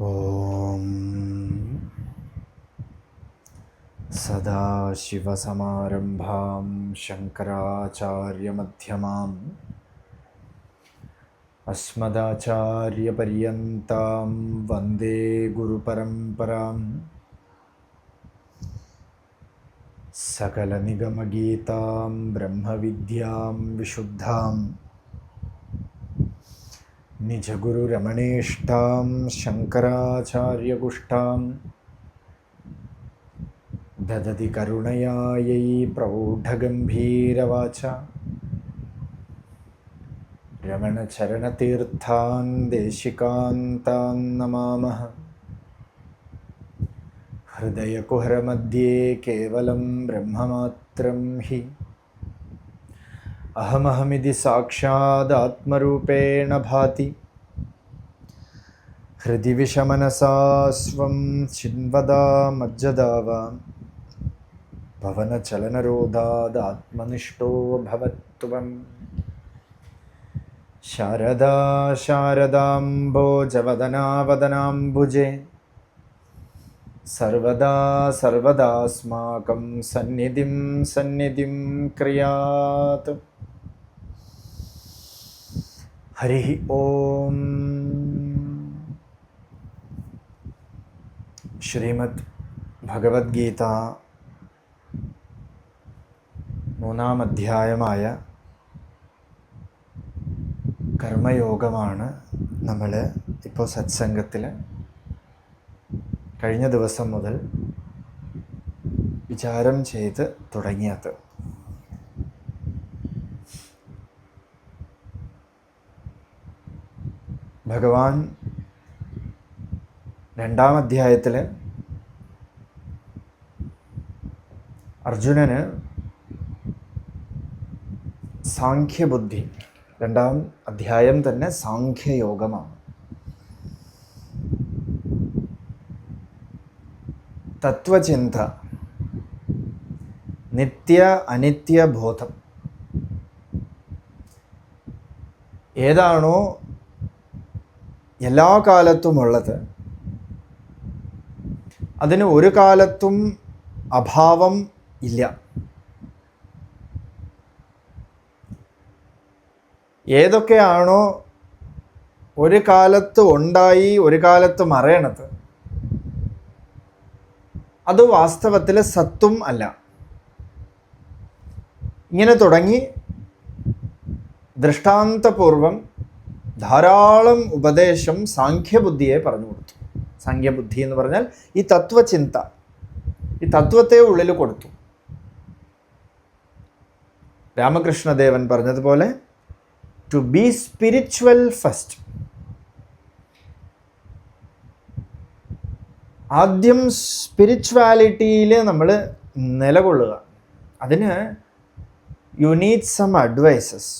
ഓം സദാശിവസമാരംഭാം ശങ്കരാചാര്യമധ്യമാം അസ്മദാചാര്യപര്യന്താം വന്ദേ ഗുരുപരമ്പരാം. സകലനിഗമഗീതാം ബ്രഹ്മവിദ്യാം വിശുദ്ധാം നിജഗുരുരമണീഷ്ടാം ശങ്കരാചാര്യകുഷ്ഠാം ദദതി കരുണയായൈ പ്രൗഢഗംഭീരവാച രമണചരണതീർത്ഥാൻ ദേശികാൻ താൻ നമാമഃ. ഹൃദയകുഹരമധ്യേ കേവലം ബ്രഹ്മമാത്രം ഹി അഹമഹമിതി സാക്ഷാദാത്മരൂപേണ ഭാതി. ഹൃദി വിഷമനസാ സ്വം ചിന്വദാമജ്ജദാവാം പവനചലനരോധാദാത്മനിഷ്ഠോ ഭവത്വം. ശാരദാ ശാരദാംബോജവദനാവദനാംബുജേ സർവദാ സർവദാസ്മാകം സന്നിധിം സന്നിധിം ക്രിയാത്. ഹരി ഓം. ശ്രീമദ് ഭഗവത്ഗീത 3-ാം അധ്യായമായ കർമ്മയോഗമാണ് നമ്മൾ ഇപ്പോൾ സത്സംഗത്തിൽ കഴിഞ്ഞ ദിവസം മുതൽ വിചാരം ചെയ്ത് തുടങ്ങിയത്. ഭഗവാൻ 2-ാം അധ്യായത്തിൽ അർജുനന് സാഖ്യബുദ്ധി, 2-ാം അധ്യായം തന്നെ സാഖ്യയോഗമാണ്. തത്വചിന്ത, നിത്യ അനിത്യബോധം. ഏതാണോ എല്ലാ കാലത്തുമുള്ളത് അതിന് ഒരു കാലത്തും അഭാവം ഇല്ല. ഏതൊക്കെയാണോ ഒരു കാലത്ത് ഉണ്ടായി ഒരു കാലത്ത് മറയണത് അത് വാസ്തവത്തിൽ സത്തും അല്ല. ഇങ്ങനെ തുടങ്ങി ദൃഷ്ടാന്തപൂർവം ധാരാളം ഉപദേശം സാഖ്യബുദ്ധിയെ പറഞ്ഞു കൊടുത്തു. സാഖ്യബുദ്ധി എന്ന് പറഞ്ഞാൽ ഈ തത്വചിന്ത, ഈ തത്വത്തെ ഉള്ളിൽ കൊടുത്തു. രാമകൃഷ്ണദേവൻ പറഞ്ഞതുപോലെ ടു ബി സ്പിരിച്വൽ ഫസ്റ്റ്. ആദ്യം സ്പിരിച്വാലിറ്റിയിൽ നമ്മൾ നിലകൊള്ളുക. അതിന് യു നീഡ് സം അഡ്വൈസസ്.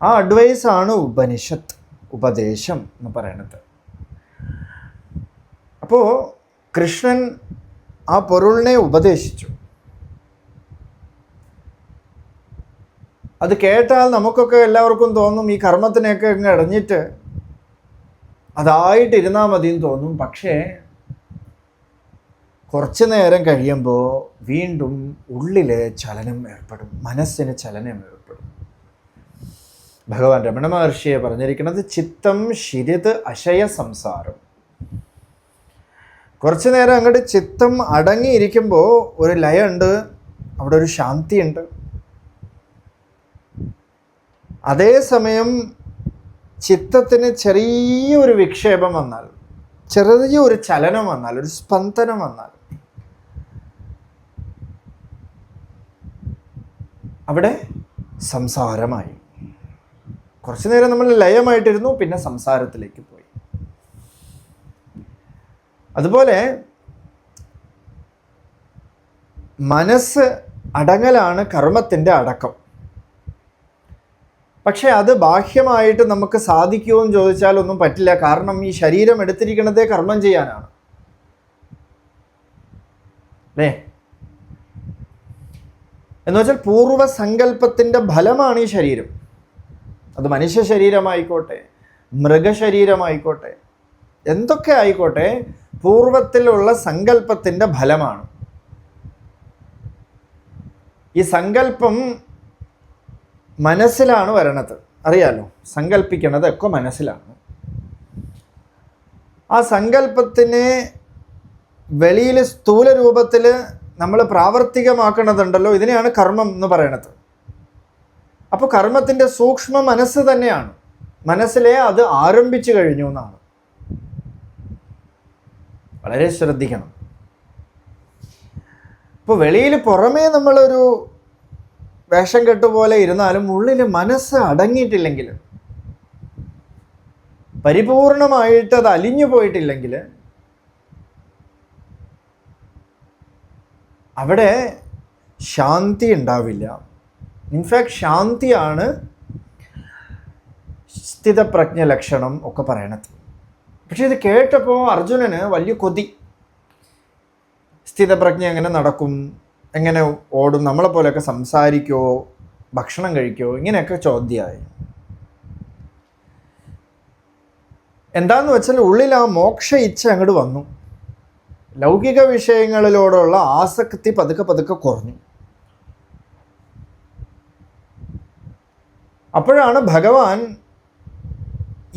ആ അഡ്വൈസാണ് ഉപനിഷത്ത്, ഉപദേശം എന്ന് പറയണത്. അപ്പോൾ കൃഷ്ണൻ ആ പൊരുളിനെ ഉപദേശിച്ചു. അത് കേട്ടാൽ നമുക്കൊക്കെ എല്ലാവർക്കും തോന്നും ഈ കർമ്മത്തിനെയൊക്കെ ഇങ്ങ് ഇടഞ്ഞിട്ട് അതായിട്ടിരുന്നാൽ മതിയെന്ന് തോന്നും. പക്ഷേ കുറച്ച് നേരം കഴിയുമ്പോൾ വീണ്ടും ഉള്ളിൽ ചലനം ഏർപ്പെടും, മനസ്സിന് ചലനം ഏർപ്പെടും. ഭഗവാൻ രമണ മഹർഷിയെ പറഞ്ഞിരിക്കുന്നത് ചിത്തം ശിരിത് അശയ സംസാരം. കുറച്ച് നേരം അങ്ങോട്ട് ചിത്തം അടങ്ങിയിരിക്കുമ്പോൾ ഒരു ലയമുണ്ട്, അവിടെ ഒരു ശാന്തിയുണ്ട്. അതേസമയം ചിത്തത്തിന് ചെറിയൊരു വിക്ഷേപം വന്നാൽ, ചെറിയൊരു ചലനം വന്നാൽ, ഒരു സ്പന്ദനം വന്നാൽ അവിടെ സംസാരമായി. കുറച്ചു നേരം നമ്മൾ ലയമായിട്ടിരുന്നു, പിന്നെ സംസാരത്തിലേക്ക് പോയി. അതുപോലെ മനസ്സ് അടങ്ങലാണ് കർമ്മത്തിൻ്റെ അടക്കം. പക്ഷെ അത് ബാഹ്യമായിട്ട് നമുക്ക് സാധിക്കുമോ എന്ന് ചോദിച്ചാൽ ഒന്നും പറ്റില്ല. കാരണം ഈ ശരീരം എടുത്തിരിക്കുന്നതേ കർമ്മം ചെയ്യാനാണ്, അല്ലേ? എന്ന് വെച്ചാൽ പൂർവ്വസങ്കല്പത്തിൻ്റെ ഫലമാണ് ഈ ശരീരം. അത് മനുഷ്യ ശരീരമായിക്കോട്ടെ, മൃഗശരീരമായിക്കോട്ടെ, എന്തൊക്കെ ആയിക്കോട്ടെ, പൂർവത്തിലുള്ള സങ്കല്പത്തിൻ്റെ ഫലമാണ്. ഈ സങ്കല്പം മനസ്സിലാണ് വരണത്, അറിയാലോ. സങ്കല്പിക്കണതൊക്കെ മനസ്സിലാണ്. ആ സങ്കല്പത്തിനെ വെളിയിൽ സ്ഥൂല രൂപത്തിൽ നമ്മൾ പ്രാവർത്തികമാക്കണതുണ്ടല്ലോ, ഇതിനെയാണ് കർമ്മം എന്ന് പറയണത്. അപ്പോൾ കർമ്മത്തിൻ്റെ സൂക്ഷ്മ മനസ്സ് തന്നെയാണ്. മനസ്സിലെ അത് ആരംഭിച്ചു കഴിഞ്ഞു എന്നാണ്. വളരെ ശ്രദ്ധിക്കണം. ഇപ്പോൾ വെളിയിൽ പുറമേ നമ്മളൊരു വേഷം കെട്ടുപോലെ ഇരുന്നാലും ഉള്ളിൽ മനസ്സ് അടങ്ങിയിട്ടില്ലെങ്കിൽ, പരിപൂർണമായിട്ട് അത് അലിഞ്ഞു പോയിട്ടില്ലെങ്കിൽ, അവിടെ ശാന്തി ഉണ്ടാവില്ല. ഇൻഫാക്ട് ശാന്തിയാണ് സ്ഥിതപ്രജ്ഞ ലക്ഷണം ഒക്കെ പറയണത്. പക്ഷെ ഇത് കേട്ടപ്പോൾ അർജുനന് വലിയ കൊതി. സ്ഥിതപ്രജ്ഞ എങ്ങനെ നടക്കും, എങ്ങനെ ഓടും, നമ്മളെപ്പോലെയൊക്കെ സംസാരിക്കുമോ, ഭക്ഷണം കഴിക്കുമോ, ഇങ്ങനെയൊക്കെ ചോദ്യമായി. എന്താന്ന് വെച്ചാൽ ഉള്ളിൽ ആ മോക്ഷ ഇച്ഛ അങ്ങോട്ട് വന്നു. ലൗകിക വിഷയങ്ങളിലോടുള്ള ആസക്തി പതുക്കെ പതുക്കെ കുറഞ്ഞു. അപ്പോഴാണ് ഭഗവാൻ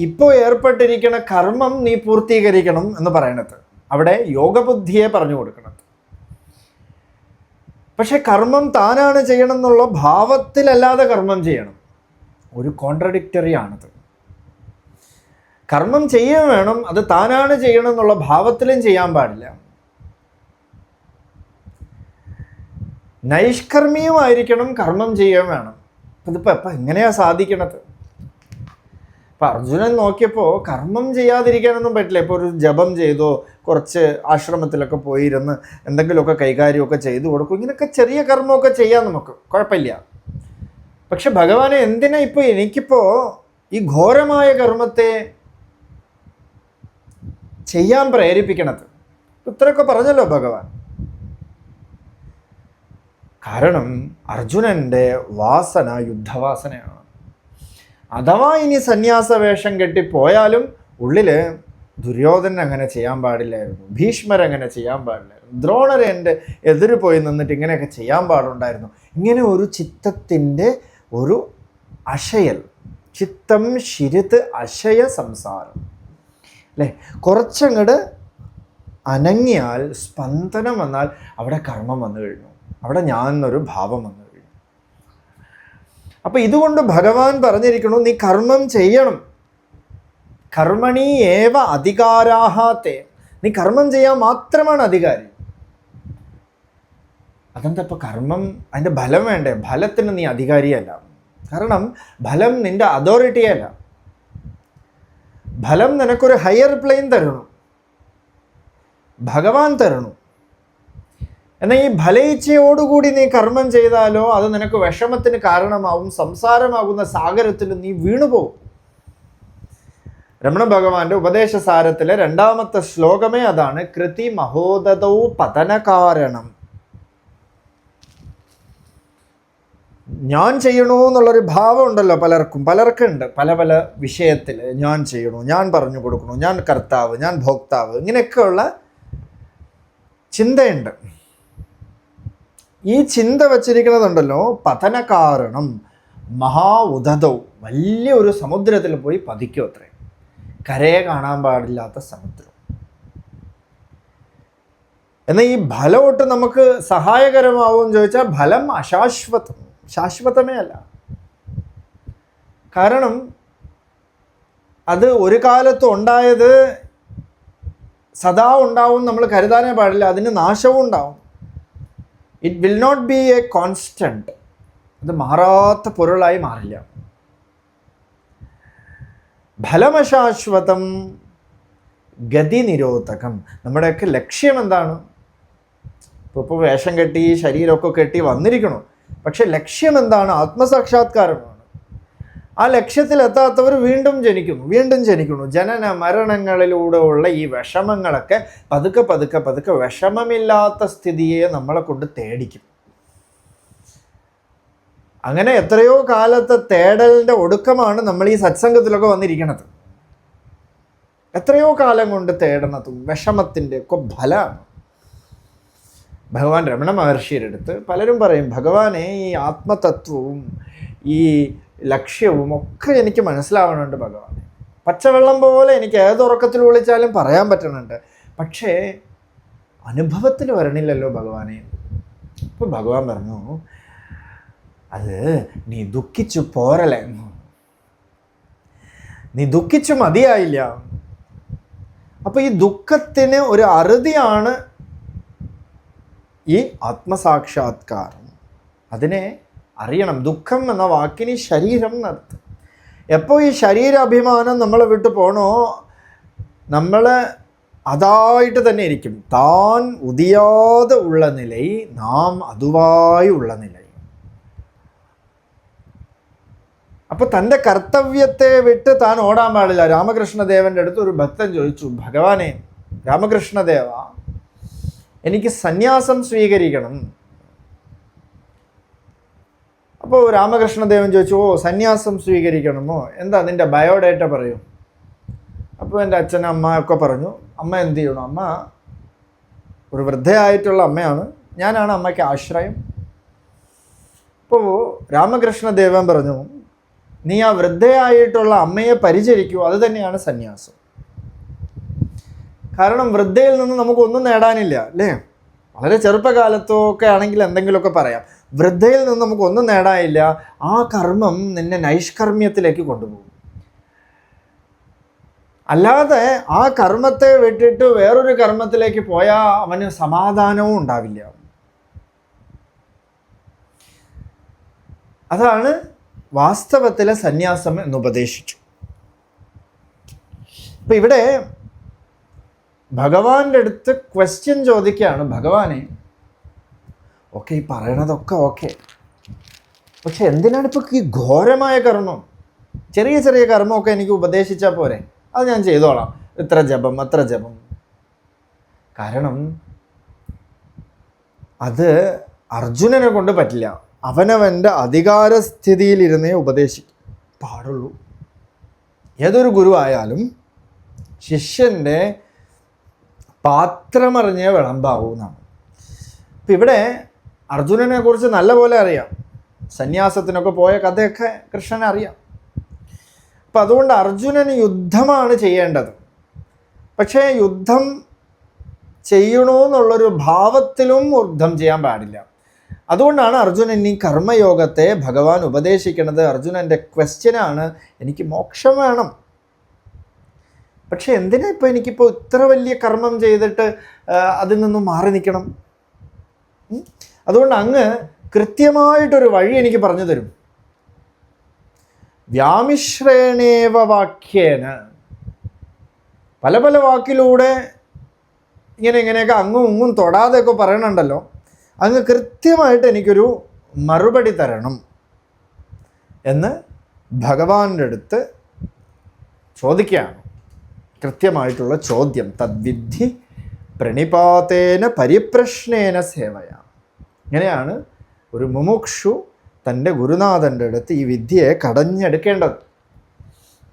ഇപ്പോൾ ഏർപ്പെട്ടിരിക്കുന്ന കർമ്മം നീ പൂർത്തീകരിക്കണം എന്ന് പറയണത്. അവിടെ യോഗബുദ്ധിയെ പറഞ്ഞു കൊടുക്കണം. പക്ഷെ കർമ്മം താനാണ് ചെയ്യണം എന്നുള്ള ഭാവത്തിലല്ലാതെ കർമ്മം ചെയ്യണം. ഒരു കോൺട്രഡിക്റ്ററി ആണത്. കർമ്മം ചെയ്യാൻ വേണം, അത് താനാണ് ചെയ്യണം എന്നുള്ള ഭാവത്തിലും ചെയ്യാൻ പാടില്ല. നൈഷ്കർമ്മിയുമായിരിക്കണം, കർമ്മം ചെയ്യാൻ വേണം. ഇതിപ്പോൾ എപ്പം എങ്ങനെയാണ് സാധിക്കണത്? ഇപ്പം അർജുനൻ നോക്കിയപ്പോൾ കർമ്മം ചെയ്യാതിരിക്കാനൊന്നും പറ്റില്ല. ഇപ്പോൾ ഒരു ജപം ചെയ്തോ, കുറച്ച് ആശ്രമത്തിലൊക്കെ പോയിരുന്ന് എന്തെങ്കിലുമൊക്കെ കൈകാര്യമൊക്കെ ചെയ്തു കൊടുക്കും, ഇങ്ങനെയൊക്കെ ചെറിയ കർമ്മമൊക്കെ ചെയ്യാം, നമുക്ക് കുഴപ്പമില്ല. പക്ഷെ ഭഗവാനെ എന്തിനാ ഇപ്പോൾ എനിക്കിപ്പോൾ ഈ ഘോരമായ കർമ്മത്തെ ചെയ്യാൻ പ്രേരിപ്പിക്കണത്? ഇത്രയൊക്കെ പറഞ്ഞല്ലോ ഭഗവാൻ. കാരണം അർജുനൻ്റെ വാസന യുദ്ധവാസനയാണ്. അഥവാ ഇനി സന്യാസവേഷം കെട്ടിപ്പോയാലും ഉള്ളിൽ ദുര്യോധനൻ അങ്ങനെ ചെയ്യാൻ പാടില്ലായിരുന്നു, ഭീഷ്മരങ്ങനെ ചെയ്യാൻ പാടില്ലായിരുന്നു, ദ്രോണരെ എൻ്റെ എതിര് പോയി നിന്നിട്ട് ഇങ്ങനെയൊക്കെ ചെയ്യാൻ പാടുണ്ടായിരുന്നു. ഇങ്ങനെ ഒരു ചിത്തത്തിൻ്റെ ഒരു അശയൽ, ചിത്തം ശിരുത് അശയ സംസാരം അല്ലേ. കുറച്ചങ്ങോട്ട് അനങ്ങിയാൽ, സ്പന്ദനം വന്നാൽ അവിടെ കർമ്മം വന്നു കഴിഞ്ഞു, അവിടെ ഞാൻ എന്നൊരു ഭാവം വന്നു കഴിഞ്ഞു. അപ്പം ഇതുകൊണ്ട് ഭഗവാൻ പറഞ്ഞിരിക്കണു, നീ കർമ്മം ചെയ്യണം. കർമ്മണി ഏവ അധികാരാഹാത്തെ, നീ കർമ്മം ചെയ്യാൻ മാത്രമാണ് അധികാരി. അതെന്താ ഇപ്പം കർമ്മം, അതിൻ്റെ ഫലം വേണ്ടേ? ഫലത്തിന് നീ അധികാരിയല്ല. കാരണം ഫലം നിൻ്റെ അതോറിറ്റിയല്ല. ഫലം നിനക്കൊരു ഹയർ പ്ലെയിൻ തരണം, ഭഗവാൻ തരണം. എന്നാൽ ഈ ഫലയിച്ഛയോടുകൂടി നീ കർമ്മം ചെയ്താലോ അത് നിനക്ക് വിഷമത്തിന് കാരണമാവും, സംസാരമാകുന്ന സാഗരത്തിൽ നീ വീണുപോകും. രമണ ഭഗവാന്റെ ഉപദേശസാരത്തിലെ 2ാമത്തെ ശ്ലോകമേ അതാണ്. കൃതി മഹോദതൗ പതന കാരണം. ഞാൻ ചെയ്യണു എന്നുള്ളൊരു ഭാവം ഉണ്ടല്ലോ പലർക്കുണ്ട്. പല പല വിഷയത്തിൽ ഞാൻ ചെയ്യണു, ഞാൻ പറഞ്ഞു കൊടുക്കണു, ഞാൻ കർത്താവ്, ഞാൻ ഭോക്താവ്, ഇങ്ങനെയൊക്കെയുള്ള ചിന്തയുണ്ട്. ഈ ചിന്ത വച്ചിരിക്കുന്നതുണ്ടല്ലോ പതന കാരണം. മഹാ ഉദതവും, വലിയ ഒരു സമുദ്രത്തിൽ പോയി പതിക്കും അത്രേ. കരയെ കാണാൻ പാടില്ലാത്ത സമുദ്രം. എന്നാൽ ഈ ഫലമൊട്ട് നമുക്ക് സഹായകരമാവുമെന്ന് ചോദിച്ചാൽ ഫലം അശാശ്വതം, ശാശ്വതമേ അല്ല. കാരണം അത് ഒരു കാലത്ത് ഉണ്ടായത് സദാ ഉണ്ടാവും നമ്മൾ കരുതാനേ പാടില്ല. അതിന് നാശവും ഉണ്ടാവും. It will not be a constant. അത് മാറാത്ത പൊരുളായി മാറില്ല. ഫലമശാശ്വതം ഗതി നിരോധകം. നമ്മുടെയൊക്കെ ലക്ഷ്യം എന്താണ്? ഇപ്പോൾ വേഷം കെട്ടി ശരീരമൊക്കെ കെട്ടി വന്നിരിക്കണം, പക്ഷെ ലക്ഷ്യം എന്താണ്? ആത്മസാക്ഷാത്കാരമാണ്. ആ ലക്ഷ്യത്തിലെത്താത്തവർ വീണ്ടും ജനിക്കുന്നു. ജനന മരണങ്ങളിലൂടെ ഉള്ള ഈ വിഷമങ്ങളൊക്കെ പതുക്കെ പതുക്കെ പതുക്കെ വിഷമമില്ലാത്ത സ്ഥിതിയെ നമ്മളെ കൊണ്ട് തേടിക്കും. അങ്ങനെ എത്രയോ കാലത്തെ തേടലിൻ്റെ ഒടുക്കമാണ് നമ്മൾ ഈ സത്സംഗത്തിലൊക്കെ വന്നിരിക്കുന്നത്. എത്രയോ കാലം കൊണ്ട് തേടണതും വിഷമത്തിൻ്റെ ഒക്കെ ഫലമാണ്. ഭഗവാൻ രമണ മഹർഷിയുടെ അടുത്ത് പലരും പറയും, ഭഗവാനെ ഈ ആത്മതത്വവും ഈ ലക്ഷ്യവും ഒക്കെ എനിക്ക് മനസ്സിലാവണുണ്ട് ഭഗവാനെ. പച്ചവെള്ളം പോലെ എനിക്ക് ഏതുറക്കത്തിൽ വിളിച്ചാലും പറയാൻ പറ്റണുണ്ട്, പക്ഷേ അനുഭവത്തിൽ വരണില്ലല്ലോ ഭഗവാനെ. അപ്പോൾ ഭഗവാൻ പറഞ്ഞു, അത് നീ ദുഃഖിച്ചു പോരല്ലേ, നീ ദുഃഖിച്ചു മതിയായില്ല. അപ്പോൾ ഈ ദുഃഖത്തിന് ഒരു അറുതിയാണ് ഈ ആത്മസാക്ഷാത്കാരം. അതിനെ അറിയണം. ദുഃഖം എന്ന വാക്കിന് ശരീരം എന്നർത്ഥം. എപ്പോൾ ഈ ശരീരാഭിമാനം നമ്മളെ വിട്ടു പോണോ, നമ്മൾ അതായിട്ട് തന്നെ ഇരിക്കും. താൻ ഉദിയാതെ ഉള്ള നില, നാം അതുവായി ഉള്ള നില. അപ്പോൾ തൻ്റെ കർത്തവ്യത്തെ വിട്ട് താൻ ഓടാൻ പാടില്ല. രാമകൃഷ്ണദേവൻ്റെ അടുത്ത് ഒരു ഭക്തൻ ചോദിച്ചു, ഭഗവാനെ രാമകൃഷ്ണദേവ, എനിക്ക് സന്യാസം സ്വീകരിക്കണം. അപ്പോൾ രാമകൃഷ്ണദേവൻ ചോദിച്ചു, ഓ സന്യാസം സ്വീകരിക്കണമോ, എന്താ നിൻ്റെ ബയോഡേറ്റ പറയൂ. അപ്പോൾ എൻ്റെ അച്ഛൻ അമ്മ ഒക്കെ പറഞ്ഞു. അമ്മ എന്ത് ചെയ്യണം? അമ്മ ഒരു വൃദ്ധയായിട്ടുള്ള അമ്മയാണ്, ഞാനാണ് അമ്മയ്ക്ക് ആശ്രയം. അപ്പോൾ രാമകൃഷ്ണദേവൻ പറഞ്ഞു, നീ ആ വൃദ്ധയായിട്ടുള്ള അമ്മയെ പരിചരിക്കൂ, അത് തന്നെയാണ് സന്യാസം. കാരണം വൃദ്ധയിൽ നിന്ന് നമുക്കൊന്നും നേടാനില്ല അല്ലേ. വളരെ ചെറുപ്പകാലത്തൊക്കെ ആണെങ്കിൽ എന്തെങ്കിലുമൊക്കെ പറയാം. വൃദ്ധയിൽ നിന്ന് നമുക്കൊന്നും നേടാനില്ല. ആ കർമ്മം നിന്നെ നൈഷ്കർമ്മ്യത്തിലേക്ക് കൊണ്ടുപോകും. അല്ലാതെ ആ കർമ്മത്തെ വിട്ടിട്ട് വേറൊരു കർമ്മത്തിലേക്ക് പോയാൽ അവന് സമാധാനവും ഉണ്ടാവില്ല. അതാണ് വാസ്തവത്തിലെ സന്യാസം എന്നുപദേശിച്ചു. അപ്പം ഇവിടെ ഭഗവാന്റെ അടുത്ത് ക്വസ്റ്റ്യൻ ചോദിക്കുകയാണ്, ഭഗവാനെ ഓക്കെ ഈ പറയണതൊക്കെ ഓക്കെ, പക്ഷെ എന്തിനാണ് ഇപ്പോൾ ഈ ഘോരമായ കർമ്മം? ചെറിയ ചെറിയ കർമ്മമൊക്കെ എനിക്ക് ഉപദേശിച്ചാൽ പോരെ, അത് ഞാൻ ചെയ്തോളാം, ഇത്ര ജപം അത്ര ജപം. കാരണം അത് അർജുനനെ കൊണ്ട് പറ്റില്ല. അവനവൻ്റെ അധികാരസ്ഥിതിയിലിരുന്നേ ഉപദേശിക്കും പാടുള്ളൂ. ഏതൊരു ഗുരു ആയാലും ശിഷ്യൻ്റെ പാത്രമറിഞ്ഞേ വിളമ്പാവൂ എന്നാണ്. ഇപ്പം ഇവിടെ അർജുനനെ കുറിച്ച് നല്ലപോലെ അറിയാം. സന്യാസത്തിനൊക്കെ പോയ കഥയൊക്കെ കൃഷ്ണനെ അറിയാം. അപ്പം അതുകൊണ്ട് അർജുനന് യുദ്ധമാണ് ചെയ്യേണ്ടത്. പക്ഷേ യുദ്ധം ചെയ്യണമെന്നുള്ളൊരു ഭാവത്തിലും യുദ്ധം ചെയ്യാൻ പാടില്ല. അതുകൊണ്ടാണ് അർജുനൻ ഈ കർമ്മയോഗത്തെ ഭഗവാൻ ഉപദേശിക്കുന്നത്. അർജുനൻ്റെ ക്വസ്റ്റ്യനാണ്, എനിക്ക് മോക്ഷം വേണം, പക്ഷെ എന്തിനാ ഇപ്പോൾ എനിക്കിപ്പോൾ ഇത്ര വലിയ കർമ്മം ചെയ്തിട്ട് അതിൽ നിന്നും മാറി നിൽക്കണം? അതുകൊണ്ട് അങ്ങ് കൃത്യമായിട്ടൊരു വഴി എനിക്ക് പറഞ്ഞു തരും. വ്യാമിശ്രേണേവ വാക്യേന, പല പല വാക്കിലൂടെ ഇങ്ങനെയൊക്കെ അങ്ങും ഇങ്ങും തൊടാതെയൊക്കെ പറയണുണ്ടല്ലോ, അങ്ങ് കൃത്യമായിട്ട് എനിക്കൊരു മറുപടി തരണം എന്ന് ഭഗവാന്റെ അടുത്ത് ചോദിക്കുകയാണ്. കൃത്യമായിട്ടുള്ള ചോദ്യം. തദ്വിദ്ധി പ്രണിപാതേന പരിപ്രശ്നേന സേവയ. ഇങ്ങനെയാണ് ഒരു മുമുക്ഷു തൻ്റെ ഗുരുനാഥൻ്റെ അടുത്ത് ഈ വിദ്യയെ കടഞ്ഞെടുക്കേണ്ടത്.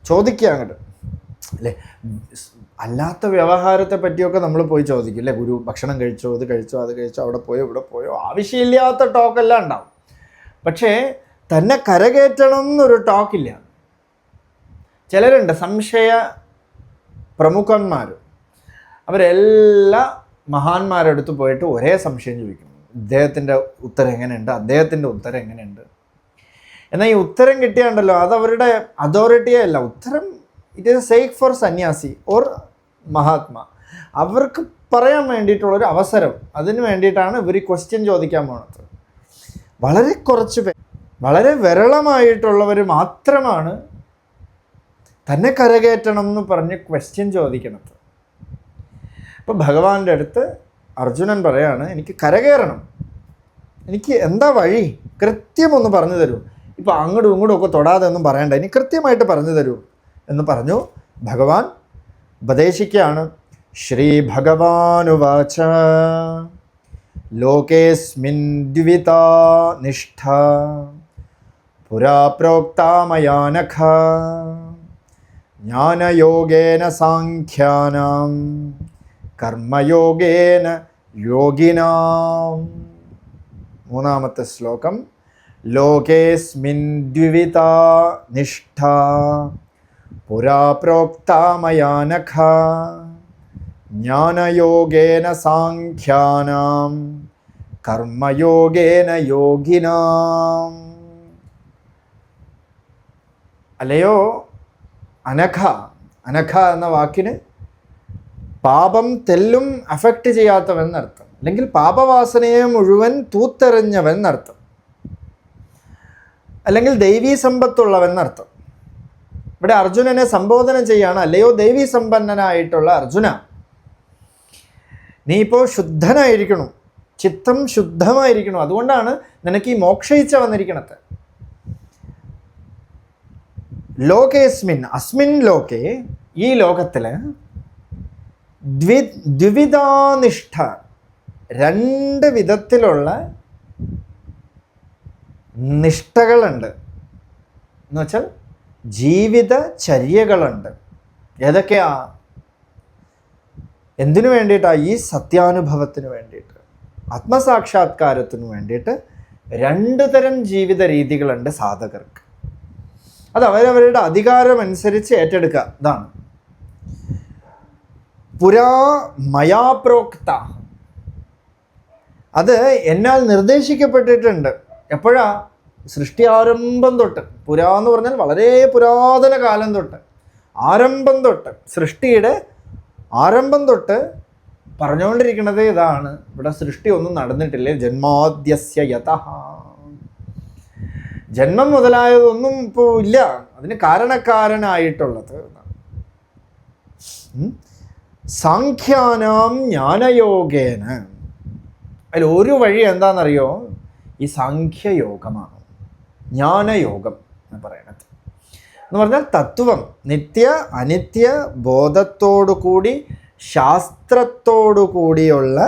ചോദിക്കുക അങ്ങോട്ട് അല്ലേ. അല്ലാത്ത വ്യവഹാരത്തെ പറ്റിയൊക്കെ നമ്മൾ പോയി ചോദിക്കും അല്ലേ. ഗുരു ഭക്ഷണം കഴിച്ചോ, ഇത് കഴിച്ചോ, അത് കഴിച്ചോ, അവിടെ പോയോ ഇവിടെ പോയോ, ആവശ്യമില്ലാത്ത ടോക്കെല്ലാം ഉണ്ടാവും. പക്ഷേ തന്നെ കരകയറ്റണം എന്നൊരു ടോക്കില്ല. ചിലരുണ്ട് സംശയ പ്രമുഖന്മാർ, അവരെല്ലാ മഹാന്മാരുടെ അടുത്ത് പോയിട്ട് ഒരേ സംശയം ചോദിക്കും. ഇദ്ദേഹത്തിൻ്റെ ഉത്തരം എങ്ങനെയുണ്ട്, അദ്ദേഹത്തിൻ്റെ ഉത്തരം എങ്ങനെയുണ്ട്. എന്നാൽ ഈ ഉത്തരം കിട്ടിയാണ്ടല്ലോ, അത് അവരുടെ അതോറിറ്റിയേ അല്ല. ഉത്തരം ഇറ്റ് ഈസ് സേക്ക് ഫോർ സന്യാസി ഓർ മഹാത്മാ. അവർക്ക് പറയാൻ വേണ്ടിയിട്ടുള്ളൊരു അവസരം, അതിന് വേണ്ടിയിട്ടാണ് ഇവർ ക്വസ്റ്റ്യൻ ചോദിക്കാൻ പോകുന്നത്. വളരെ കുറച്ച് പേർ, വളരെ വിരളമായിട്ടുള്ളവർ മാത്രമാണ് തന്നെ കരകയറ്റണം എന്ന് പറഞ്ഞ് ക്വസ്റ്റ്യൻ ചോദിക്കണത്. അപ്പോൾ ഭഗവാന്റെ അടുത്ത് അർജുനൻ പറയാണ്, എനിക്ക് കരകയറണം, എനിക്ക് എന്താ വഴി കൃത്യമൊന്ന് പറഞ്ഞു തരൂ. ഇപ്പോൾ അങ്ങോട്ടും ഇങ്ങോട്ടും ഒക്കെ തൊടാതെ ഒന്നും പറയണ്ട, ഇനി കൃത്യമായിട്ട് പറഞ്ഞു തരൂ എന്ന് പറഞ്ഞു ഭഗവാൻ ഉപദേശിക്കുകയാണ്. ശ്രീ ഭഗവാനുവാച ലോകേസ്മിൻ ദ്വിവിധാ നിഷ്ഠ പുരാ പ്രോക്താ മയാ നഖ ജ്ഞാനയോഗേന സാഖ്യാനാം കർമ്മയോഗേന യോഗിനാം. മൂന്നാമത്തെ ശ്ലോകം. ലോകേസ്മിൻ ദ്വിവിധാ നിഷ്ഠ പുരാ പ്രോക്താ മയാ നഖ ജ്ഞാനയോഗേന സാഖ്യാനാം കർമ്മയോഗേന യോഗിനാം. അല്ലയോ അനഘ. അനഘ എന്ന വാക്കിന് പാപം തെല്ലും അഫക്റ്റ് ചെയ്യാത്തവൻ എന്നർത്ഥം, അല്ലെങ്കിൽ പാപവാസനയെ മുഴുവൻ തൂത്തെറിഞ്ഞവൻ എന്നർത്ഥം, അല്ലെങ്കിൽ ദൈവീ സമ്പത്തുള്ളവൻ എന്നർത്ഥം. ഇവിടെ അർജുനനെ സംബോധന ചെയ്യാണ്. അല്ലയോ ദൈവീ സമ്പന്നനായിട്ടുള്ള അർജുന, നീ ഇപ്പോൾ ശുദ്ധനായിരിക്കണം, ചിത്തം ശുദ്ധമായിരിക്കണം. അതുകൊണ്ടാണ് നിനക്ക് ഈ മോക്ഷയിച്ച വന്നിരിക്കണത്. ലോകേസ്മിൻ, അസ്മിൻ ലോകേ, ഈ ലോകത്തിൽ ദ്വിവിധാനിഷ്ഠ, രണ്ട് വിധത്തിലുള്ള നിഷ്ഠകളുണ്ട്. എന്ന് വെച്ചാൽ ജീവിതചര്യകളുണ്ട്. ഏതൊക്കെയാ? എന്തിനു വേണ്ടിയിട്ടാണ്? ഈ സത്യാനുഭവത്തിന് വേണ്ടിയിട്ട്, ആത്മസാക്ഷാത്കാരത്തിന് വേണ്ടിയിട്ട് രണ്ട് തരം ജീവിത രീതികളുണ്ട് സാധകർക്ക്. അത് അവരവരുടെ അധികാരമനുസരിച്ച് ഏറ്റെടുക്കുക. ഇതാണ് പുരാ മയാ പ്രോക്ത. അത് എന്നാൽ നിർദ്ദേശിക്കപ്പെട്ടിട്ടുണ്ട്. എപ്പോഴാ? സൃഷ്ടി ആരംഭം തൊട്ട്. പുരാ എന്ന് പറഞ്ഞാൽ വളരെ പുരാതന കാലം തൊട്ട്, ആരംഭം തൊട്ട്, സൃഷ്ടിയുടെ ആരംഭം തൊട്ട് പറഞ്ഞുകൊണ്ടിരിക്കുന്നത് ഇതാണ്. ഇവിടെ സൃഷ്ടി ഒന്നും നടന്നിട്ടില്ലേ. ജന്മാദ്യസ്യ യതഃ, ജന്മം മുതലായതൊന്നും ഇപ്പോൾ ഇല്ല. അതിന് കാരണക്കാരനായിട്ടുള്ളത് സാഖ്യാനാം ജ്ഞാനയോഗേന. അതിൽ ഒരു വഴി എന്താണെന്നറിയോ? ഈ സാഖ്യയോഗമാണ്, ജ്ഞാനയോഗം എന്ന് പറയുന്നത്. എന്ന് പറഞ്ഞാൽ തത്വം, നിത്യ അനിത്യ ബോധത്തോടു കൂടി, ശാസ്ത്രത്തോടു കൂടിയുള്ള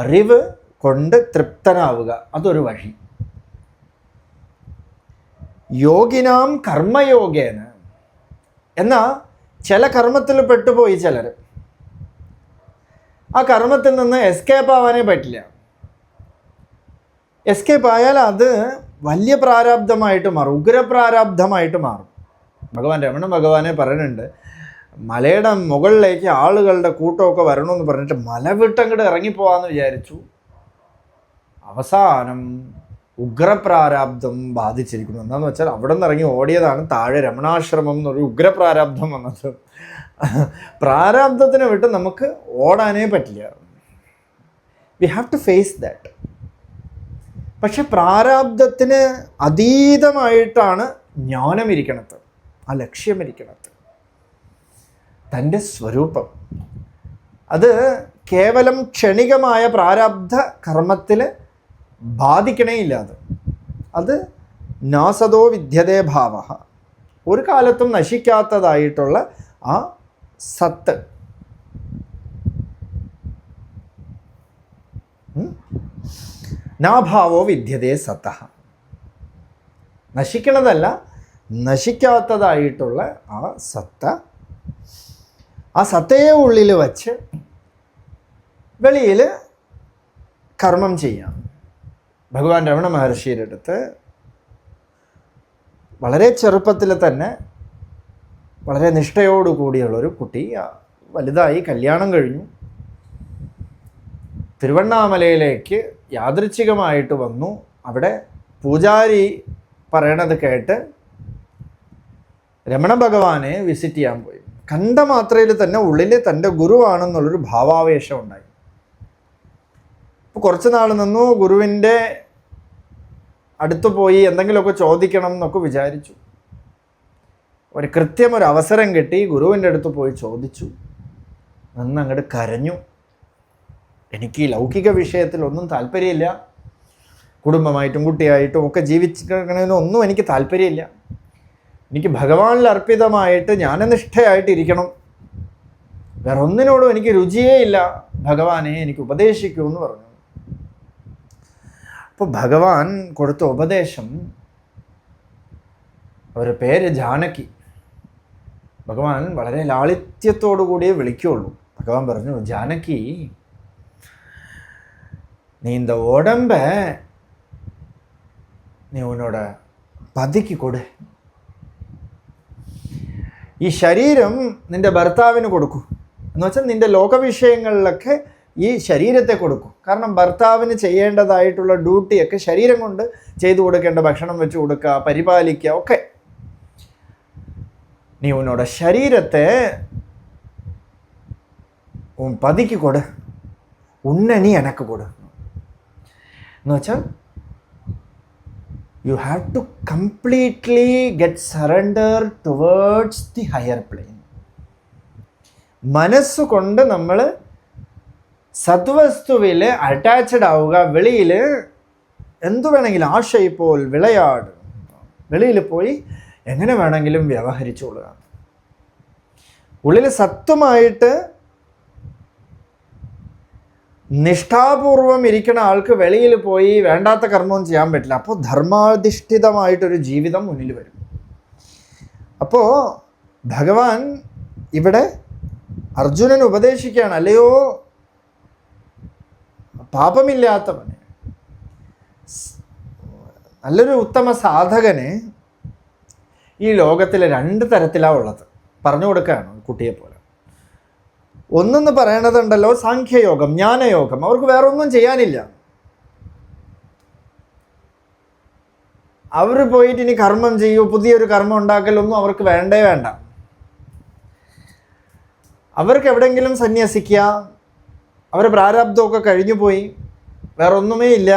അറിവ് കൊണ്ട് തൃപ്തനാവുക. അതൊരു വഴി. യോഗിനാം കർമ്മയോഗേന. എന്നാൽ ചില കർമ്മത്തിൽ പെട്ടുപോയി ചിലർ. ആ കർമ്മത്തിൽ നിന്ന് എസ്കേപ്പ് ആവാനേ പറ്റില്ല. എസ്കേപ്പ് ആയാൽ അത് വലിയ പ്രാരാബ്ധമായിട്ട് മാറും, ഉഗ്രപ്രാരാബ്ധമായിട്ട് മാറും. രമണ ഭഗവാനെ പറയുന്നുണ്ട്, മലയുടെ മുകളിലേക്ക് ആളുകളുടെ കൂട്ടമൊക്കെ വരണമെന്ന് പറഞ്ഞിട്ട് മല വിട്ടങ്ങോട്ട് ഇറങ്ങിപ്പോവാന്ന് വിചാരിച്ചു. അവസാനം ഉഗ്രപ്രാരാബ്ധം ബാധിച്ചിരിക്കുന്നു. എന്താണെന്ന് വെച്ചാൽ അവിടെ നിന്ന് ഇറങ്ങി ഓടിയതാണ് താഴെ രമണാശ്രമം എന്നൊരു ഉഗ്രപ്രാരാബ്ധം വന്നത്. പ്രാരാബ്ധത്തിനെ വിട്ട് നമുക്ക് ഓടാനേ പറ്റില്ല. We have to face that. പക്ഷെ പ്രാരാബ്ധത്തിന് അതീതമായിട്ടാണ് ജ്ഞാനം ഇരിക്കണത്, ആ ലക്ഷ്യം ഇരിക്കണത്, തൻ്റെ സ്വരൂപം. അത് കേവലം ക്ഷണികമായ പ്രാരാബ്ധ കർമ്മത്തിൽ ബാധിക്കണേ ഇല്ലാതെ. അത് നാസതോ വിദ്യതേ ഭാവ, ഒരു കാലത്തും നശിക്കാത്തതായിട്ടുള്ള ആ സത്ത്. നാഭാവോ വിദ്യതേ സത്തഃ, നശിക്കണതല്ല, നശിക്കാത്തതായിട്ടുള്ള ആ സത്ത. ആ സത്തയെ ഉള്ളിൽ വച്ച് വെളിയിൽ കർമ്മം ചെയ്യാം. ഭഗവാൻ രമണ മഹർഷിയുടെ അടുത്ത് വളരെ ചെറുപ്പത്തിൽ തന്നെ വളരെ നിഷ്ഠയോടുകൂടിയുള്ളൊരു കുട്ടി വലുതായി കല്യാണം കഴിഞ്ഞു. തിരുവണ്ണാമലയിലേക്ക് യാദൃച്ഛികമായിട്ട് വന്നു. അവിടെ പൂജാരി പറയണത് കേട്ട് രമണ ഭഗവാനെ വിസിറ്റ് ചെയ്യാൻ പോയി. കണ്ട മാത്രയിൽ തന്നെ ഉള്ളിൽ തൻ്റെ ഗുരുവാണെന്നുള്ളൊരു ഭാവാവേശം ഉണ്ടായി. അപ്പോൾ കുറച്ച് നാൾ നിന്നു. ഗുരുവിൻ്റെ അടുത്ത് പോയി എന്തെങ്കിലുമൊക്കെ ചോദിക്കണം എന്നൊക്കെ വിചാരിച്ചു. ഒരു അവസരം കിട്ടി. ഗുരുവിൻ്റെ അടുത്ത് പോയി ചോദിച്ചു. അങ്ങോട്ട് കരഞ്ഞു. എനിക്ക് ഈ ലൗകിക വിഷയത്തിലൊന്നും താല്പര്യമില്ല, കുടുംബമായിട്ടും കുട്ടിയായിട്ടും ഒക്കെ ജീവിച്ചിരിക്കണതിനൊന്നും എനിക്ക് താല്പര്യമില്ല. എനിക്ക് ഭഗവാനിൽ അർപ്പിതമായിട്ട് ജ്ഞാനനിഷ്ഠയായിട്ടിരിക്കണം, വേറെ ഒന്നിനോടും എനിക്ക് രുചിയേ ഇല്ല, ഭഗവാനെ എനിക്ക് ഉപദേശിക്കൂ എന്ന് പറഞ്ഞു. അപ്പോൾ ഭഗവാൻ കൊടുത്ത ഉപദേശം, അവരുടെ പേര് ജാനകി. ഭഗവാൻ വളരെ ലാളിത്യത്തോടു കൂടിയേ വിളിക്കുള്ളൂ. ഭഗവാൻ പറഞ്ഞു, ജാനകി, நீ இந்த உடம்ப நீ உன்னோட பதிக்கு கொடு. ഈ ശരീരം നിന്റെ ഭർത്താവിന് കൊടുക്കൂ. എന്ന് വെച്ചാൽ നിന്റെ ലോകവിഷയങ്ങളിലൊക്കെ ഈ ശരീരത്തെ കൊടുക്കും. കാരണം ഭർത്താവിന് ചെയ്യേണ്ടതായിട്ടുള്ള ഡ്യൂട്ടിയൊക്കെ ശരീരം കൊണ്ട് ചെയ്തു കൊടുക്കേണ്ട, ഭക്ഷണം വെച്ച് കൊടുക്കുക, പരിപാലിക്കുക ഒക്കെ. നീ ഉന്നോட ശരീരത്തെ ഉൻ പതിക്ക് കൊട്, ഉന്നെ നീ എനക്ക് കൊടു. എന്ന് വെച്ചാൽ you have to completely get surrender towards the higher plane. മനസ്സുകൊണ്ട് നമ്മൾ സദ്വസ്തുവിൽ അറ്റാച്ച്ഡ് ആവുക. വെളിയിൽ എന്തു വേണമെങ്കിലും ആശയിപ്പോൾ വിളയാട്, വെളിയിൽ പോയി എങ്ങനെ വേണമെങ്കിലും വ്യവഹരിച്ചോളുക. ഉള്ളിൽ സത്വമായിട്ട് നിഷ്ഠാപൂർവം ഇരിക്കുന്ന ആൾക്ക് വെളിയിൽ പോയി വേണ്ടാത്ത കർമ്മവും ചെയ്യാൻ പറ്റില്ല. അപ്പോൾ ധർമാധിഷ്ഠിതമായിട്ടൊരു ജീവിതം മുന്നിൽ വരും. അപ്പോൾ ഭഗവാൻ ഇവിടെ അർജുനന് ഉപദേശിക്കുകയാണ്, അല്ലയോ പാപമില്ലാത്തവന്, നല്ലൊരു ഉത്തമ സാധകന് ഈ ലോകത്തിൽ 2 തരത്തിലാണ് ഉള്ളത്. പറഞ്ഞു കൊടുക്കുകയാണ് കുട്ടിയെപ്പോലെ. ഒന്നെന്ന് പറയണതുണ്ടല്ലോ സാഖ്യയോഗം, ജ്ഞാനയോഗം. അവർക്ക് വേറെ ഒന്നും ചെയ്യാനില്ല. അവർ പോയിട്ട് ഇനി കർമ്മം ചെയ്യൂ, പുതിയൊരു കർമ്മം ഉണ്ടാക്കലൊന്നും അവർക്ക് വേണ്ടേ വേണ്ട. അവർക്ക് എവിടെയെങ്കിലും സന്യസിക്കുക, അവരുടെ പ്രാരാബ്ദമൊക്കെ കഴിഞ്ഞു പോയി, വേറെ ഒന്നുമേ ഇല്ല.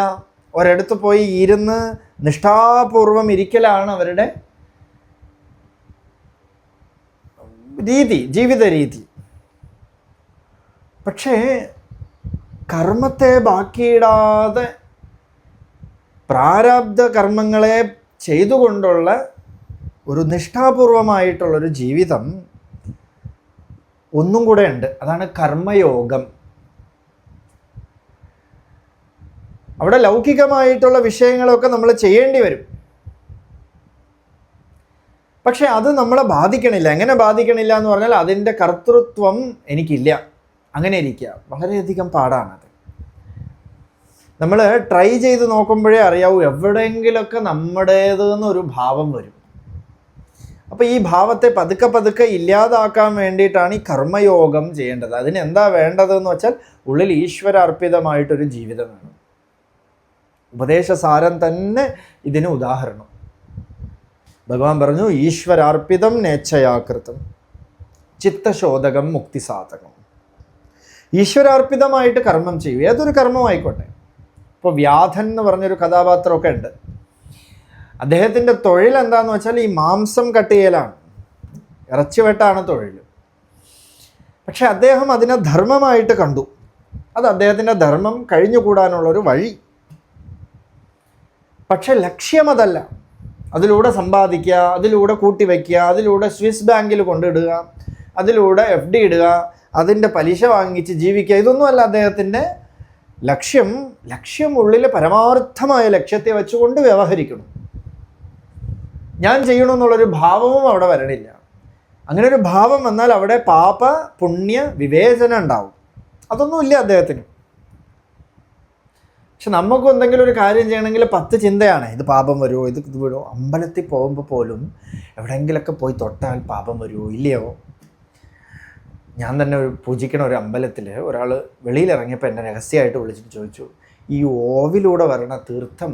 ഒരിടത്ത് പോയി ഇരുന്ന് നിഷ്ഠാപൂർവം ഇരിക്കലാണ് അവരുടെ രീതി, ജീവിത രീതി. പക്ഷേ കർമ്മത്തെ ബാക്കിയിടാതെ പ്രാരാബ്ധ കർമ്മങ്ങളെ ചെയ്തുകൊണ്ടുള്ള ഒരു നിഷ്ഠാപൂർവമായിട്ടുള്ളൊരു ജീവിതം ഒന്നും കൂടെ ഉണ്ട്. അതാണ് കർമ്മയോഗം. അവിടെ ലൗകികമായിട്ടുള്ള വിഷയങ്ങളൊക്കെ നമ്മൾ ചെയ്യേണ്ടി വരും. പക്ഷെ അത് നമ്മളെ ബാധിക്കണില്ല. എങ്ങനെ ബാധിക്കണില്ല എന്ന് പറഞ്ഞാൽ അതിൻ്റെ കർത്തൃത്വം എനിക്കില്ല, അങ്ങനെ ഇരിക്കുക. വളരെയധികം പാടാണത്. നമ്മൾ ട്രൈ ചെയ്ത് നോക്കുമ്പോഴേ അറിയാവൂ, എവിടെയെങ്കിലുമൊക്കെ നമ്മുടേതെന്നൊരു ഭാവം വരും. അപ്പോൾ ഈ ഭാവത്തെ പതുക്കെ പതുക്കെ ഇല്ലാതാക്കാൻ വേണ്ടിയിട്ടാണ് ഈ കർമ്മയോഗം ചെയ്യേണ്ടത്. അതിന് എന്താ വേണ്ടതെന്ന് വെച്ചാൽ ഉള്ളിൽ ഈശ്വരാർപ്പിതമായിട്ടൊരു ജീവിതം വേണം. ഉപദേശസാരം തന്നെ ഇതിന് ഉദാഹരണം. ഭഗവാൻ പറഞ്ഞു, ഈശ്വരാർപ്പിതം നേച്ഛയാകൃതം ചിത്തശോധകം മുക്തിസാധകം. ഈശ്വരാർപ്പിതമായിട്ട് കർമ്മം ചെയ്യൂ, ഏതൊരു കർമ്മമായിക്കോട്ടെ. ഇപ്പോൾ വ്യാധൻ എന്ന് പറഞ്ഞൊരു കഥാപാത്രമൊക്കെ ഉണ്ട്. അദ്ദേഹത്തിൻ്റെ തൊഴിൽ എന്താണെന്ന് വെച്ചാൽ ഈ മാംസം കട്ട് ചെയ്യലാണ്, ഇറച്ചി വെട്ടാണ് തൊഴിൽ. പക്ഷെ അദ്ദേഹം അതിനെ ധർമ്മമായിട്ട് കണ്ടു. അത് അദ്ദേഹത്തിൻ്റെ ധർമ്മം കഴിഞ്ഞുകൂടാനുള്ളൊരു വഴി. പക്ഷെ ലക്ഷ്യം അതല്ല. അതിലൂടെ സമ്പാദിക്കുക, അതിലൂടെ കൂട്ടിവയ്ക്കുക, അതിലൂടെ സ്വിസ് ബാങ്കിൽ കൊണ്ടിടുക, അതിലൂടെ FD ഇടുക, അതിൻ്റെ പലിശ വാങ്ങിച്ച് ജീവിക്കുക, ഇതൊന്നുമല്ല അദ്ദേഹത്തിൻ്റെ ലക്ഷ്യം. ലക്ഷ്യം ഉള്ളിൽ പരമാർത്ഥമായ ലക്ഷ്യത്തെ വെച്ചുകൊണ്ട് വ്യവഹരിക്കണം. ഞാൻ ചെയ്യണമെന്നുള്ളൊരു ഭാവവും അവിടെ വരണില്ല. അങ്ങനെ ഒരു ഭാവം വന്നാൽ അവിടെ പാപ പുണ്യ വിവേചനം ഉണ്ടാവും. അതൊന്നുമില്ല അദ്ദേഹത്തിന്. പക്ഷെ നമുക്കും എന്തെങ്കിലും ഒരു കാര്യം ചെയ്യണമെങ്കിൽ 10 ചിന്തയാണ്. ഇത് പാപം വരുമോ, ഇത് വിടുമോ. അമ്പലത്തിൽ പോകുമ്പോൾ പോലും എവിടെയെങ്കിലൊക്കെ പോയി തൊട്ടാൽ പാപം വരുമോ ഇല്ലയോ. ഞാൻ തന്നെ പൂജിക്കണ ഒരു അമ്പലത്തിൽ ഒരാൾ വെളിയിലിറങ്ങിയപ്പോൾ എന്നെ രഹസ്യമായിട്ട് വിളിച്ചിട്ട് ചോദിച്ചു, ഈ ഓവിലൂടെ വരണ തീർത്ഥം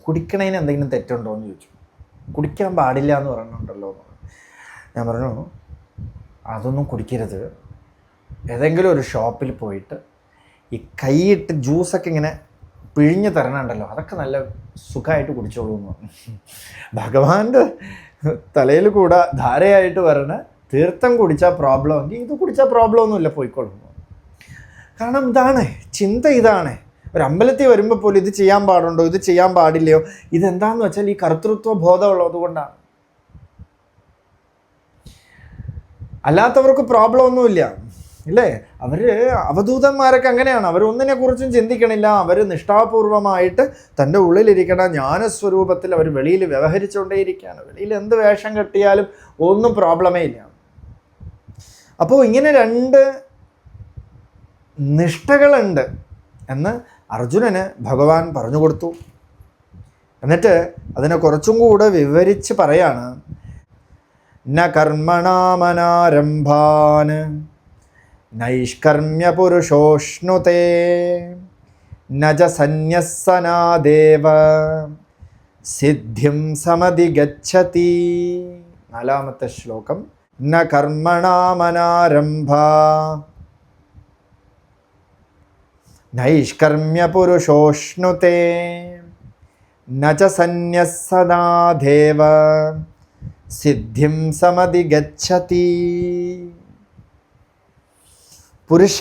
കുടിക്കണതിന് എന്തെങ്കിലും തെറ്റുണ്ടോ എന്ന് ചോദിച്ചു. കുടിക്കാൻ പാടില്ല എന്ന് പറയുന്നുണ്ടല്ലോ എന്ന്. ഞാൻ പറഞ്ഞു, അതൊന്നും കുടിക്കരുത്. ഏതെങ്കിലും ഒരു ഷോപ്പിൽ പോയിട്ട് ഈ കൈയിട്ട് ജ്യൂസൊക്കെ ഇങ്ങനെ പിഴിഞ്ഞ് തരണുണ്ടല്ലോ, അതൊക്കെ നല്ല സുഖമായിട്ട് കുടിച്ചോളൂ എന്ന് പറഞ്ഞു. ഭഗവാന്റെ തലയിൽ കൂടെ ധാരയായിട്ട് വരണ തീർത്ഥം കുടിച്ചാൽ പ്രോബ്ലം എങ്കിൽ ഇത് കുടിച്ചാൽ പ്രോബ്ലം ഒന്നുമില്ല, പോയിക്കോളും. കാരണം ഇതാണ് ചിന്ത. ഇതാണ് ഒരു അമ്പലത്തിൽ വരുമ്പോൾ പോലും ഇത് ചെയ്യാൻ പാടുണ്ടോ, ഇത് ചെയ്യാൻ പാടില്ലയോ. ഇതെന്താന്ന് വെച്ചാൽ ഈ കർത്തൃത്വ ബോധമുള്ളത് കൊണ്ടാണ്. അല്ലാത്തവർക്ക് പ്രോബ്ലം ഒന്നുമില്ല, ഇല്ലേ? അവർ അവധൂതന്മാരൊക്കെ അങ്ങനെയാണ്. അവരൊന്നിനെ കുറിച്ചും ചിന്തിക്കണില്ല. അവർ നിഷ്ഠാപൂർവമായിട്ട് തൻ്റെ ഉള്ളിലിരിക്കണ ജ്ഞാനസ്വരൂപത്തിൽ അവർ വെളിയിൽ വ്യവഹരിച്ചുകൊണ്ടേയിരിക്കുകയാണ്. വെളിയിൽ എന്ത് വേഷം കെട്ടിയാലും ഒന്നും പ്രോബ്ലമേ ഇല്ല. അപ്പോൾ ഇങ്ങനെ രണ്ട് നിഷ്ഠകളുണ്ട് എന്ന് അർജുനന് ഭഗവാൻ പറഞ്ഞു കൊടുത്തു. എന്നിട്ട് അതിനെ കുറച്ചും കൂടെ വിവരിച്ച് പറയാണ്. ന കർമ്മണാമനാരംഭാൻ നൈഷ്കർമ്മ്യ പുരുഷോഷ്ണുതേ നജ സന്യസ്സനാദേവ സിദ്ധിം സമധിഗച്ഛതി. 4ാമത്തെ ശ്ലോകം. ന കർമ്മണാമനാരംഭ നൈഷ്കർമ്മ്യ പുരുഷോഷ്ണുതേ നച സന്യസ്സനാദേവ സിദ്ധിം സമധിഗച്ഛതി. പുരുഷ,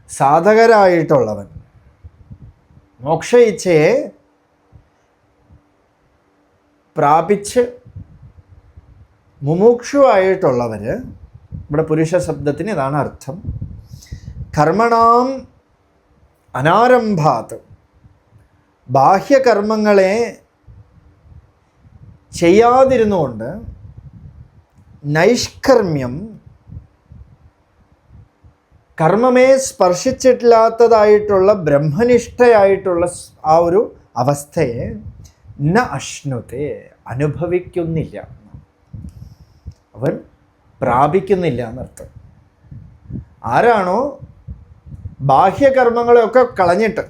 സാധകരായിട്ടുള്ളവൻ, മോക്ഷ ഇച്ഛയെ പ്രാപിച്ച് മുമുക്ഷുവായിട്ടുള്ളവർ, ഇവിടെ പുരുഷ ശബ്ദത്തിന് ഇതാണ് അർത്ഥം. കർമ്മണാം അനാരംഭാത്, ബാഹ്യകർമ്മങ്ങളെ ചെയ്യാതിരുന്നുകൊണ്ട് നൈഷ്കർമ്മ്യം, കർമ്മമേ സ്പർശിച്ചിട്ടില്ലാത്തതായിട്ടുള്ള ബ്രഹ്മനിഷ്ഠയായിട്ടുള്ള ആ ഒരു അവസ്ഥയെ ന അശ്നുതേ, അനുഭവിക്കുന്നില്ല, അവൻ പ്രാപിക്കുന്നില്ല എന്നർത്ഥം. ആരാണോ ബാഹ്യകർമ്മങ്ങളെയൊക്കെ കളഞ്ഞിട്ട്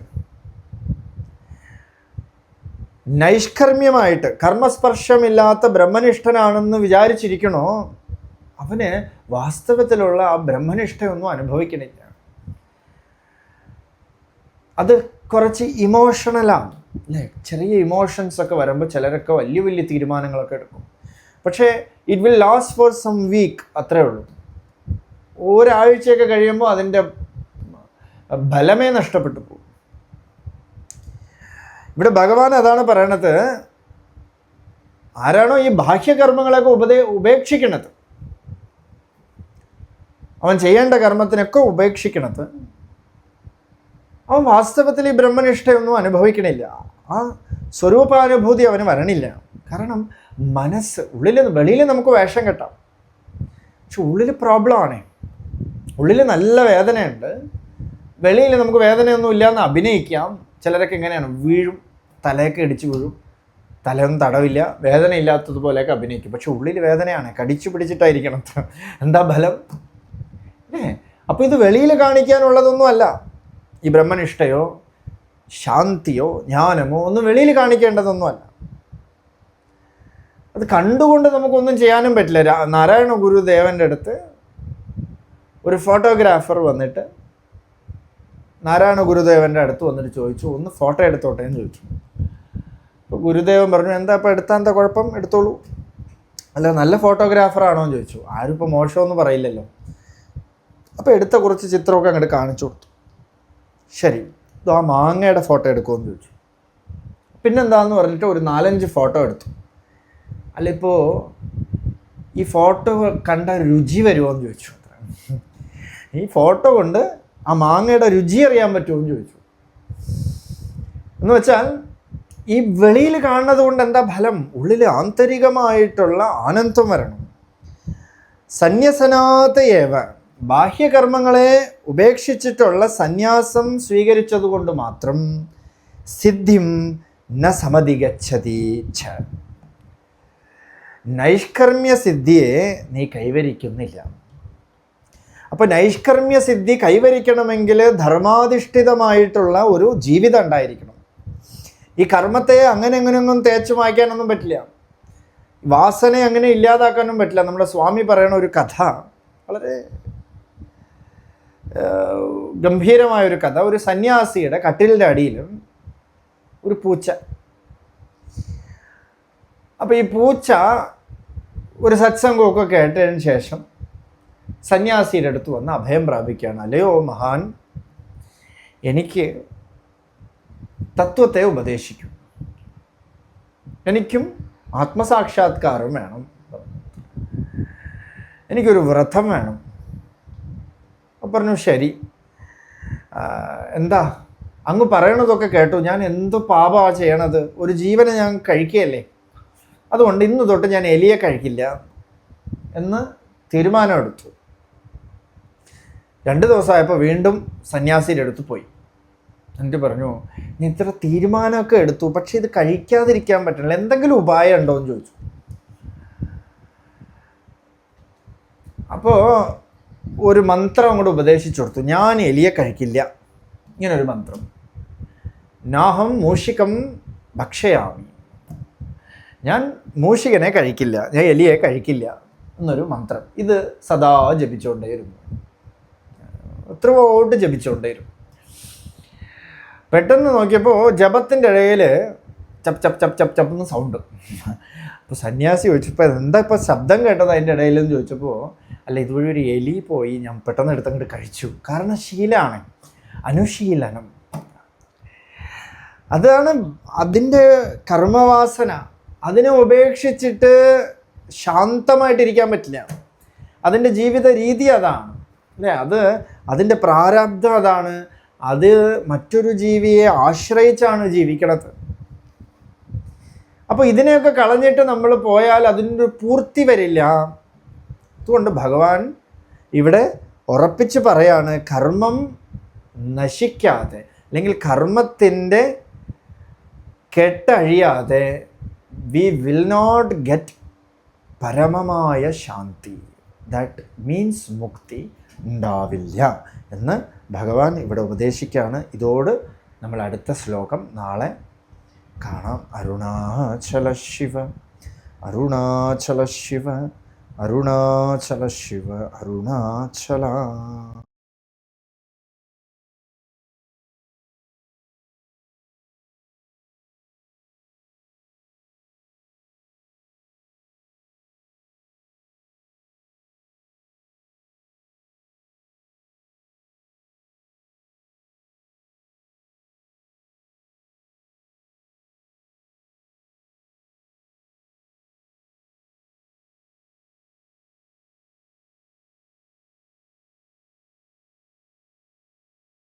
നൈഷ്കർമ്മ്യമായിട്ട് കർമ്മസ്പർശമില്ലാത്ത ബ്രഹ്മനിഷ്ഠനാണെന്ന് വിചാരിച്ചിരിക്കണോ, അവന് വാസ്തവത്തിലുള്ള ആ ബ്രഹ്മനിഷ്ഠയൊന്നും അനുഭവിക്കണില്ല. അത് കുറച്ച് ഇമോഷണലാണ് അല്ലേ? ചെറിയ ഇമോഷൻസ് ഒക്കെ വരുമ്പോൾ ചിലരൊക്കെ വലിയ വലിയ തീരുമാനങ്ങളൊക്കെ എടുക്കും. പക്ഷേ it will last for some week, അത്രേ ഉള്ളൂ. ഒരാഴ്ചയൊക്കെ കഴിയുമ്പോൾ അതിൻ്റെ ബലമേ നഷ്ടപ്പെട്ടു പോകും. ഇവിടെ ഭഗവാൻ അതാണ് പറയണത്. ആരാണോ ഈ ബാഹ്യകർമ്മങ്ങളൊക്കെ ഉപേക്ഷിക്കണത്, അവൻ ചെയ്യേണ്ട കർമ്മത്തിനൊക്കെ ഉപേക്ഷിക്കണത്, അവൻ വാസ്തവത്തിൽ ഈ ബ്രഹ്മനിഷ്ഠയൊന്നും അനുഭവിക്കണില്ല. ആ സ്വരൂപാനുഭൂതി അവന് വരണില്ല. കാരണം മനസ്സ് വെളിയിൽ നമുക്ക് വേഷം കെട്ടാം, പക്ഷെ ഉള്ളിൽ പ്രോബ്ലമാണ്. ഉള്ളിൽ നല്ല വേദനയുണ്ട്, വെളിയിൽ നമുക്ക് വേദനയൊന്നും ഇല്ലയെന്ന് അഭിനയിക്കാം. ചിലരൊക്കെ ഇങ്ങനെയാണ്, വീഴും, തലയൊക്കെ ഇടിച്ച് വീഴും, തലയൊന്നും തടവില്ല, വേദന ഇല്ലാത്തതുപോലെയൊക്കെ അഭിനയിക്കും. പക്ഷെ ഉള്ളിൽ വേദനയാണ്, കടിച്ചു പിടിച്ചിട്ടായിരിക്കണം. എന്താ ബലം? അപ്പോൾ ഇത് വെളിയിൽ കാണിക്കാനുള്ളതൊന്നും അല്ല. ഈ ബ്രഹ്മനിഷ്ഠയോ ശാന്തിയോ ജ്ഞാനമോ ഒന്നും വെളിയിൽ കാണിക്കേണ്ടതൊന്നുമല്ല. അത് കണ്ടുകൊണ്ട് നമുക്കൊന്നും ചെയ്യാനും പറ്റില്ല. നാരായണ ഗുരുദേവൻ്റെ അടുത്ത് ഒരു ഫോട്ടോഗ്രാഫർ വന്നിട്ട് നാരായണ ഗുരുദേവൻ്റെ അടുത്ത് വന്നിട്ട് ചോദിച്ചു, ഒന്ന് ഫോട്ടോ എടുത്തോട്ടെ എന്ന് ചോദിച്ചു. അപ്പോൾ ഗുരുദേവൻ പറഞ്ഞു, എന്താ ഇപ്പോൾ എടുത്താൽ എന്താ കുഴപ്പം, എടുത്തോളൂ. അല്ല, നല്ല ഫോട്ടോഗ്രാഫറാണോ എന്ന് ചോദിച്ചു. ആരും ഇപ്പോൾ മോശമൊന്നും പറയില്ലല്ലോ. അപ്പോൾ എടുത്ത കുറച്ച് ചിത്രമൊക്കെ അങ്ങോട്ട് കാണിച്ചു കൊടുത്തു. ശരി, ഇത് ആ മാങ്ങയുടെ ഫോട്ടോ എടുക്കുമെന്ന് ചോദിച്ചു. പിന്നെന്താന്ന് പറഞ്ഞിട്ട് ഒരു 4-5 ഫോട്ടോ എടുത്തു. അല്ല, ഇപ്പോൾ ഈ ഫോട്ടോ കണ്ട രുചി വരുമോ എന്ന് ചോദിച്ചു. ഈ ഫോട്ടോ കൊണ്ട് ആ മാങ്ങയുടെ രുചി അറിയാൻ പറ്റുമോ എന്ന് ചോദിച്ചു. എന്ന് വെച്ചാൽ ഈ വെളിയിൽ കാണുന്നത് കൊണ്ട് എന്താ ഫലം? ഉള്ളിൽ ആന്തരികമായിട്ടുള്ള ആനന്ദം വരണം. സന്യസനാതയേവ, ബാഹ്യകർമ്മങ്ങളെ ഉപേക്ഷിച്ചിട്ടുള്ള സന്യാസം സ്വീകരിച്ചതുകൊണ്ട് മാത്രം സിദ്ധിം ന സമധിഗച്ഛതി ഛ, നൈഷ്കർമ്മ്യ സിദ്ധിയെ നീ കൈവരിക്കുന്നില്ല. അപ്പോൾ നൈഷ്കർമ്മ്യ സിദ്ധി കൈവരിക്കണമെങ്കിൽ ധർമാധിഷ്ഠിതമായിട്ടുള്ള ഒരു ജീവിതം ഉണ്ടായിരിക്കണം. ഈ കർമ്മത്തെ അങ്ങനെ എങ്ങനെയൊന്നും തേച്ചു മായ്ക്കാനൊന്നും പറ്റില്ല. വാസന അങ്ങനെ ഇല്ലാതാക്കാനും പറ്റില്ല. നമ്മുടെ സ്വാമി പറയുന്ന ഒരു കഥ, വളരെ ഗംഭീരമായൊരു കഥ. ഒരു സന്യാസിയുടെ കട്ടിലിൻ്റെ അടിയിലും ഒരു പൂച്ച. അപ്പോൾ ഈ പൂച്ച ഒരു സത്സംഗമൊക്കെ കേട്ടതിന് ശേഷം സന്യാസിയുടെ അടുത്ത് വന്ന് അഭയം പ്രാപിക്കുകയാണ്. അല്ലയോ മഹാൻ, എനിക്ക് തത്വത്തെ ഉപദേശിക്കും, എനിക്കും ആത്മസാക്ഷാത്കാരം വേണം, എനിക്കൊരു വ്രതം വേണം. അപ്പോൾ പറഞ്ഞു, ശരി, എന്താ അങ്ങ് പറയണതൊക്കെ കേട്ടു, ഞാൻ എന്ത് പാപമാണ് ചെയ്യണത്? ഒരു ജീവനെ ഞാൻ കഴിക്കുകയല്ലേ, അതുകൊണ്ട് ഇന്ന് തൊട്ട് ഞാൻ എലിയെ കഴിക്കില്ല എന്ന് തീരുമാനമെടുത്തു. 2 ദിവസമായപ്പോൾ വീണ്ടും സന്യാസിയുടെ അടുത്ത് പോയി. എന്നിട്ട് പറഞ്ഞു, നീ ഇത്ര തീരുമാനമൊക്കെ എടുത്തു, പക്ഷെ ഇത് കഴിക്കാതിരിക്കാൻ പറ്റില്ല, എന്തെങ്കിലും ഉപായം ഉണ്ടോ എന്ന് ചോദിച്ചു. അപ്പോൾ ഒരു മന്ത്രം അങ്ങോട്ട് ഉപദേശിച്ചു കൊടുത്തു. ഞാൻ എലിയെ കഴിക്കില്ല, ഇങ്ങനൊരു മന്ത്രം. നാഹം മൂഷികം ഭക്ഷയാമി, ഞാൻ മൂഷികനെ കഴിക്കില്ല, ഞാൻ എലിയെ കഴിക്കില്ല എന്നൊരു മന്ത്രം. ഇത് സദാ ജപിച്ചുകൊണ്ടേയിരുന്നു, എത്രയോട്ട് ജപിച്ചുകൊണ്ടേയിരുന്നു. പെട്ടെന്ന് നോക്കിയപ്പോൾ ജപത്തിൻ്റെ ഇടയിൽ ചപ്പ് ചപ്പ് ചപ്പ് ചപ്പ് ചപ്പ് എന്ന് സൗണ്ട്. അപ്പോൾ സന്യാസി ചോദിച്ചപ്പോൾ എന്താ ഇപ്പോൾ ശബ്ദം കേട്ടത് അതിൻ്റെ ഇടയിലെന്ന് ചോദിച്ചപ്പോൾ, അല്ല ഇതുവഴി ഒരു എലി പോയി, ഞാൻ പെട്ടെന്ന് എടുത്തങ്ങോട്ട് കഴിച്ചു. കാരണം ശീലമാണ്, അനുശീലനം. അതാണ് അതിൻ്റെ കർമ്മവാസന. അതിനെ ഉപേക്ഷിച്ചിട്ട് ശാന്തമായിട്ടിരിക്കാൻ പറ്റില്ല. അതിൻ്റെ ജീവിത രീതി അതാണ് അല്ലേ, അതിൻ്റെ പ്രാരബ്ധം അതാണ്. അത് മറ്റൊരു ജീവിയെ ആശ്രയിച്ചാണ് ജീവിക്കണത്. അപ്പോൾ ഇതിനെയൊക്കെ കളഞ്ഞിട്ട് നമ്മൾ പോയാൽ അതിൻ്റെ പൂർത്തി വരില്ല. അതുകൊണ്ട് ഭഗവാൻ ഇവിടെ ഉറപ്പിച്ച് പറയാണ്, കർമ്മം നശിക്കാതെ അല്ലെങ്കിൽ കർമ്മത്തിൻ്റെ കെട്ടഴിയാതെ വി വിൽ നോട്ട് ഗെറ്റ് പരമമായ ശാന്തി, ദാറ്റ് മീൻസ് മുക്തി ഉണ്ടാവില്ല എന്ന് ഭഗവാൻ ഇവിടെ ഉപദേശിക്കുകയാണ്. ഇതോട് നമ്മൾ അടുത്ത ശ്ലോകം നാളെ കാണാം. അരുണാചല ശിവ അരുണാചല ശിവ അരുണാചല ശിവ അരുണാചല.